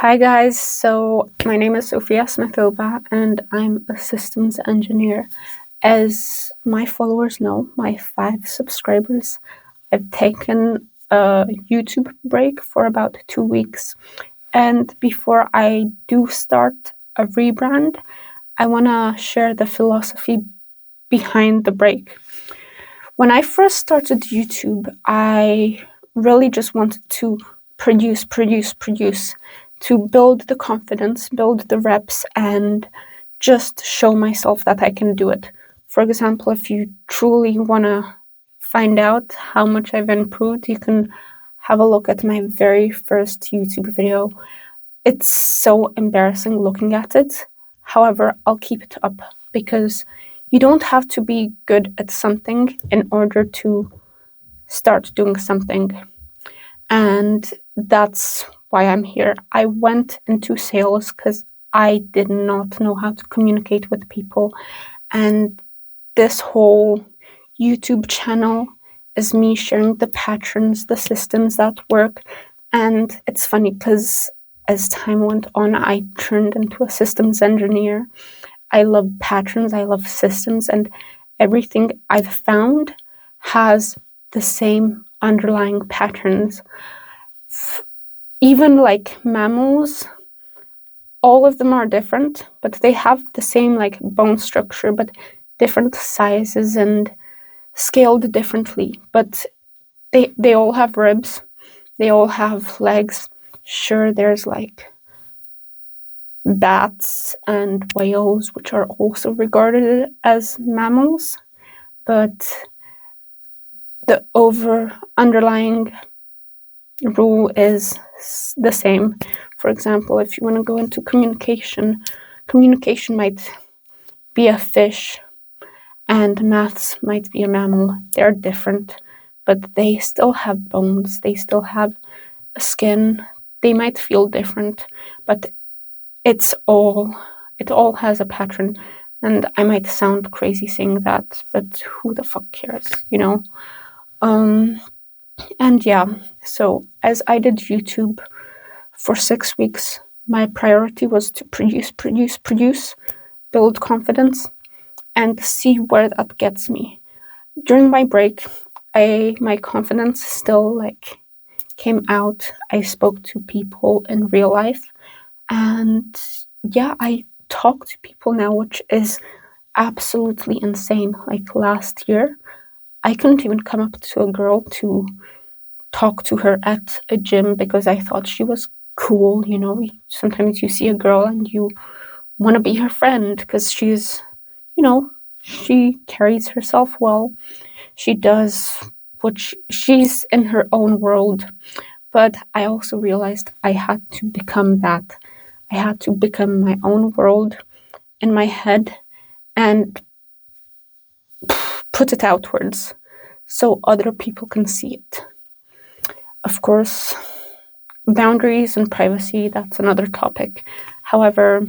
Hi guys, so my name is Sofia Smithova and I'm a systems engineer. As my followers know, my 5 subscribers, I've taken a YouTube break for about 2 weeks. And before I do start a rebrand, I want to share the philosophy behind the break. When I first started YouTube, I really just wanted to produce, to build the confidence, build the reps, and just show myself that I can do it. For example, if you truly want to find out how much I've improved, you can have a look at my very first YouTube video. It's so embarrassing looking at it. However, I'll keep it up because you don't have to be good at something in order to start doing something. And that's why I'm here. I went into sales because I did not know how to communicate with people. And this whole YouTube channel is me sharing the patterns, the systems that work. And it's funny because as time went on, I turned into a systems engineer. I love patterns, I love systems, and everything I've found has the same underlying patterns. Even like mammals, all of them are different, but they have the same like bone structure, but different sizes and scaled differently. But they all have ribs, they all have legs. Sure, there's like bats and whales, which are also regarded as mammals, but the underlying rule is the same. For example, if you want to go into communication might be a fish and maths might be a mammal. They're different, but they still have bones, they still have a skin. They might feel different, but it all has a pattern. And I might sound crazy saying that, but who the fuck cares, you know? And yeah, so as I did YouTube for 6 weeks, my priority was to produce, build confidence, and see where that gets me. During my break, my confidence still like came out. I spoke to people in real life, and yeah, I talk to people now, which is absolutely insane. Like last year, I couldn't even come up to a girl to talk to her at a gym because I thought she was cool. You know, sometimes you see a girl and you want to be her friend because she's, you know, she carries herself well. She does she's in her own world. But I also realized I had to become that. I had to become my own world in my head and put it outwards so other people can see it. Of course, boundaries and privacy, that's another topic. However,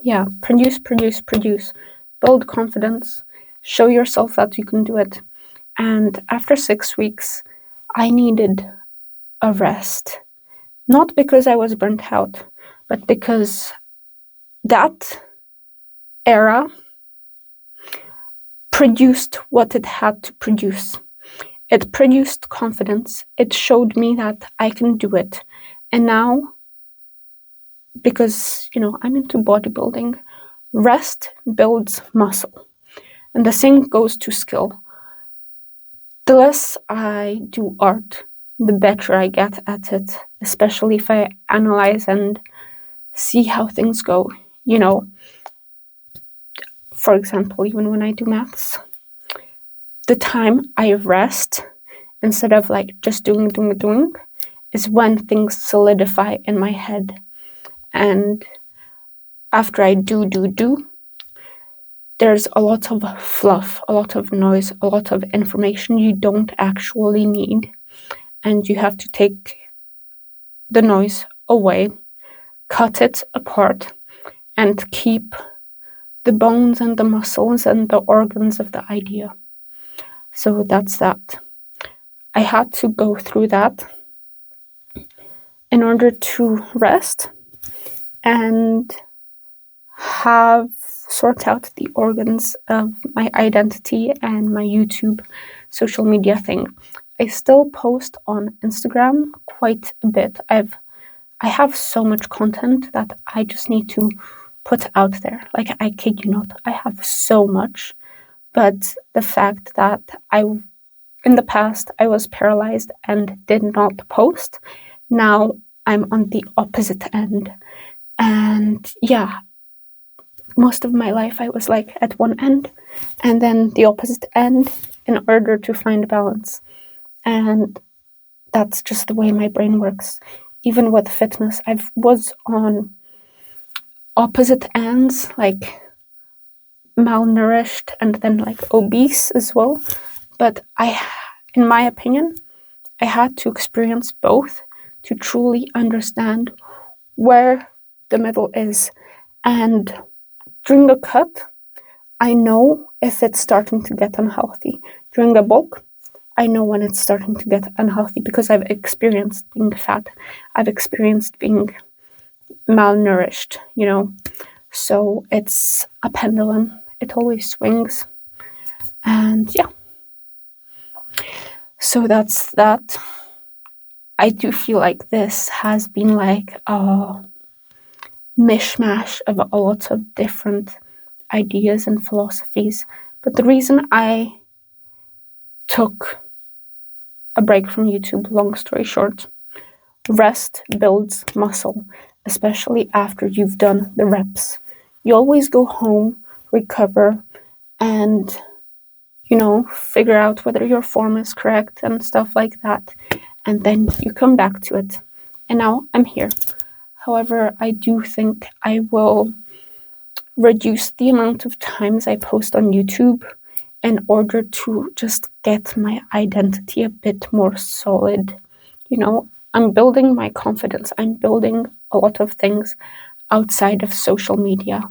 yeah, produce, build confidence, show yourself that you can do it. And after 6 weeks, I needed a rest. Not because I was burnt out, but because that era produced what it had to produce. It produced confidence. It showed me that I can do it. And now, because, you know, I'm into bodybuilding, rest builds muscle. And the same goes to skill. The less I do art, the better I get at it, especially if I analyze and see how things go. You know, for example, even when I do maths, the time I rest instead of like just doing is when things solidify in my head. And after I do, there's a lot of fluff, a lot of noise, a lot of information you don't actually need. And you have to take the noise away, cut it apart, and keep the bones and the muscles and the organs of the idea. So that's that. I had to go through that in order to rest and sort out the organs of my identity and my YouTube social media thing. I still post on Instagram quite a bit. I have so much content that I just need to put out there. Like, I kid you not, I have so much. But the fact that in the past, I was paralyzed and did not post. Now I'm on the opposite end. And yeah, most of my life I was like at one end and then the opposite end in order to find balance. And that's just the way my brain works. Even with fitness, I was on opposite ends, like malnourished and then like obese as well. But in my opinion, I had to experience both to truly understand where the middle is. And during a cut, I know if it's starting to get unhealthy. During a bulk, I know when it's starting to get unhealthy because I've experienced being fat. I've experienced being malnourished, So it's a pendulum. It always swings. And yeah. So that's that. I do feel like this has been like a mishmash of a lot of different ideas and philosophies. But the reason I took a break from YouTube, long story short, rest builds muscle, especially after you've done the reps. You always go home, recover, and, figure out whether your form is correct and stuff like that. And then you come back to it. And now I'm here. However, I do think I will reduce the amount of times I post on YouTube in order to just get my identity a bit more solid. I'm building my confidence. I'm building a lot of things outside of social media.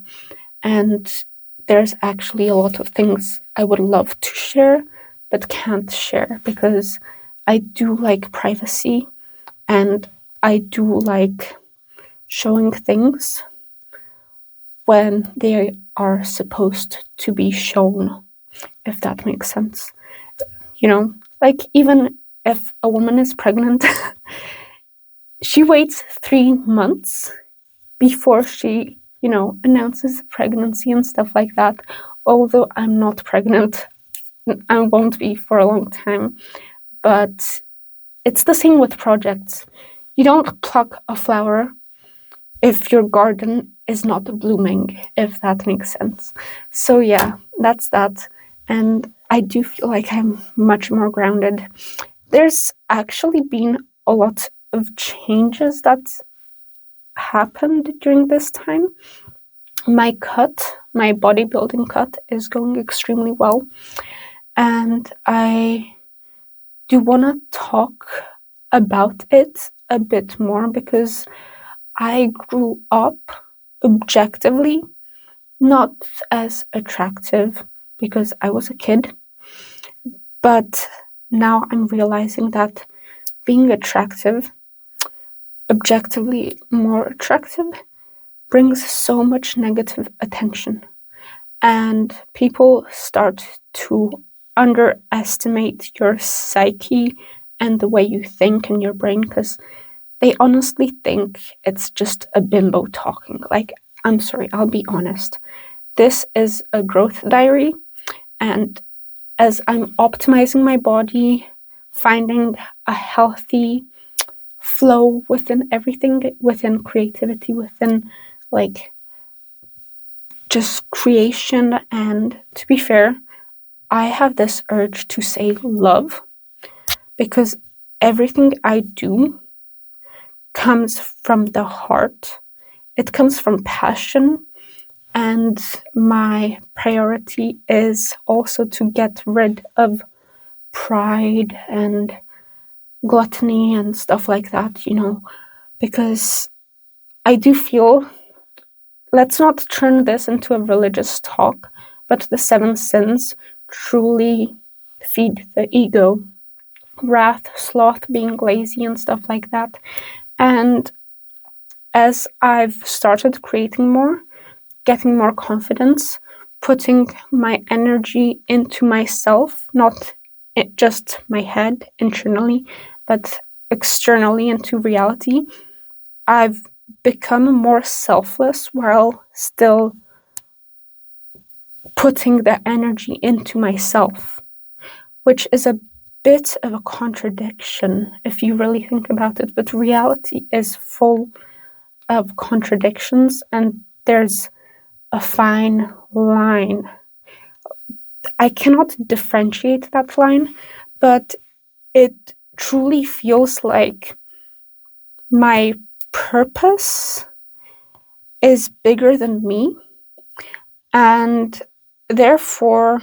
And there's actually a lot of things I would love to share, but can't share because I do like privacy and I do like showing things when they are supposed to be shown, if that makes sense. Like even if a woman is pregnant, she waits 3 months before she, announces pregnancy and stuff like that. Although I'm not pregnant, I won't be for a long time. But it's the same with projects. You don't pluck a flower if your garden is not blooming, if that makes sense. So yeah, that's that. And I do feel like I'm much more grounded. There's actually been a lot of changes that happened during this time. My bodybuilding cut is going extremely well. And I do want to talk about it a bit more because I grew up objectively not as attractive because I was a kid, but now I'm realizing that being attractive, objectively more attractive, brings so much negative attention, and people start to underestimate your psyche and the way you think in your brain because they honestly think it's just a bimbo talking. Like, I'm sorry, I'll be honest. This is a growth diary, and as I'm optimizing my body, finding a healthy flow within everything, within creativity, within like just creation, and to be fair, I have this urge to say love because everything I do comes from the heart. It comes from passion, and my priority is also to get rid of pride and gluttony and stuff like that, because I do feel, let's not turn this into a religious talk, but the 7 sins truly feed the ego. Wrath, sloth, being lazy and stuff like that. And as I've started creating more, getting more confidence, putting my energy into myself, not just my head internally, but externally into reality, I've become more selfless while still putting the energy into myself, which is a bit of a contradiction if you really think about it. But reality is full of contradictions, and there's a fine line. I cannot differentiate that line, but it truly feels like my purpose is bigger than me, and therefore,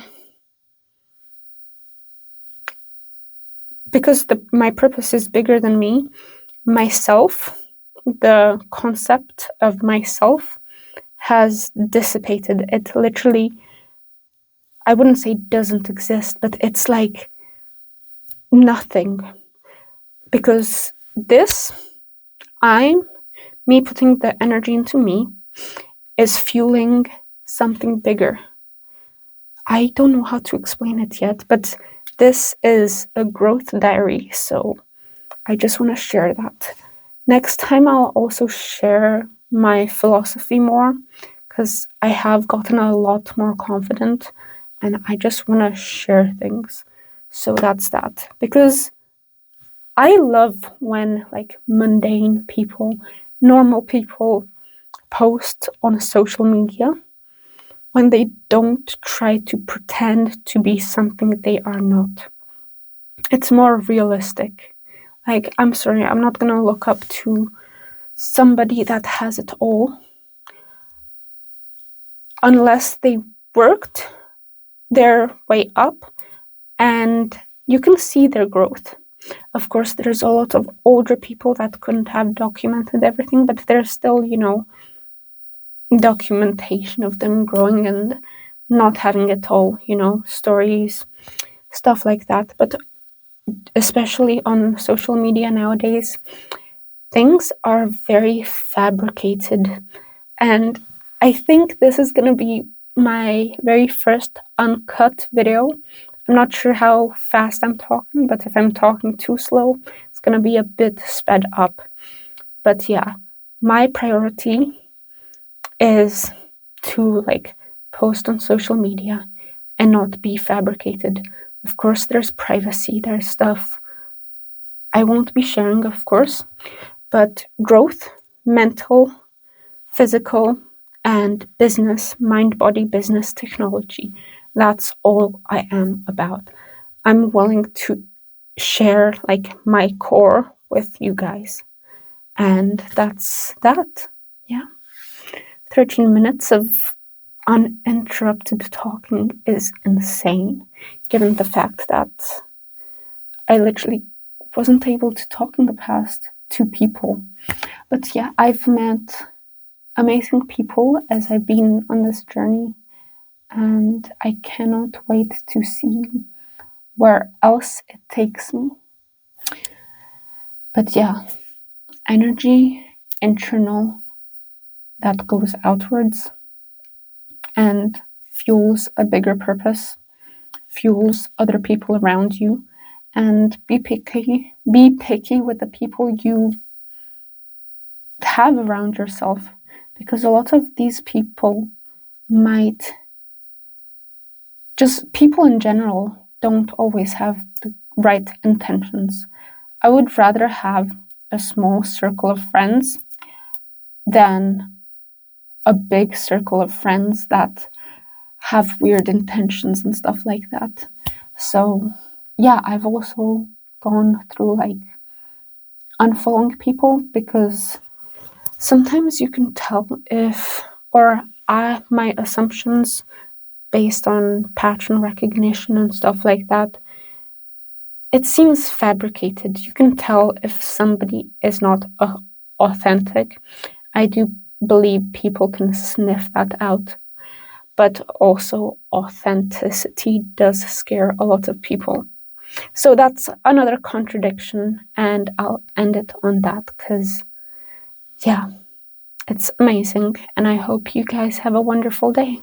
because my purpose is bigger than me, myself, the concept of myself, has dissipated. It literally, I wouldn't say doesn't exist, but it's like nothing. Because me putting the energy into me, is fueling something bigger. I don't know how to explain it yet, but this is a growth diary, so I just want to share that. Next time I'll also share my philosophy more, because I have gotten a lot more confident and I just want to share things. So that's that. Because I love when like mundane people, normal people post on social media, when they don't try to pretend to be something they are not. It's more realistic. Like, I'm sorry, I'm not gonna look up to somebody that has it all unless they worked their way up and you can see their growth. Of course, there's a lot of older people that couldn't have documented everything, but there's still, documentation of them growing and not having it all, stories, stuff like that. But especially on social media nowadays, things are very fabricated. And I think this is going to be my very first uncut video. I'm not sure how fast I'm talking, but if I'm talking too slow, it's going to be a bit sped up. But yeah, my priority is to post on social media and not be fabricated. Of course, there's privacy, there's stuff I won't be sharing, of course, but growth, mental, physical, and business, mind, body, business, technology. That's all I am about. I'm willing to share my core with you guys. And that's that. Yeah. 13 minutes of uninterrupted talking is insane, given the fact that I literally wasn't able to talk in the past to people. But yeah, I've met amazing people as I've been on this journey, and I cannot wait to see where else it takes me. But yeah, energy, internal, that goes outwards and fuels a bigger purpose, fuels other people around you, and be picky with the people you have around yourself, because a lot of these people people in general don't always have the right intentions. I would rather have a small circle of friends than a big circle of friends that have weird intentions and stuff like that. So yeah, I've also gone through unfollowing people, because sometimes you can tell my assumptions based on pattern recognition and stuff like that, it seems fabricated. You can tell if somebody is not authentic. I do believe people can sniff that out, but also authenticity does scare a lot of people. So that's another contradiction, and I'll end it on that because, yeah, it's amazing. And I hope you guys have a wonderful day.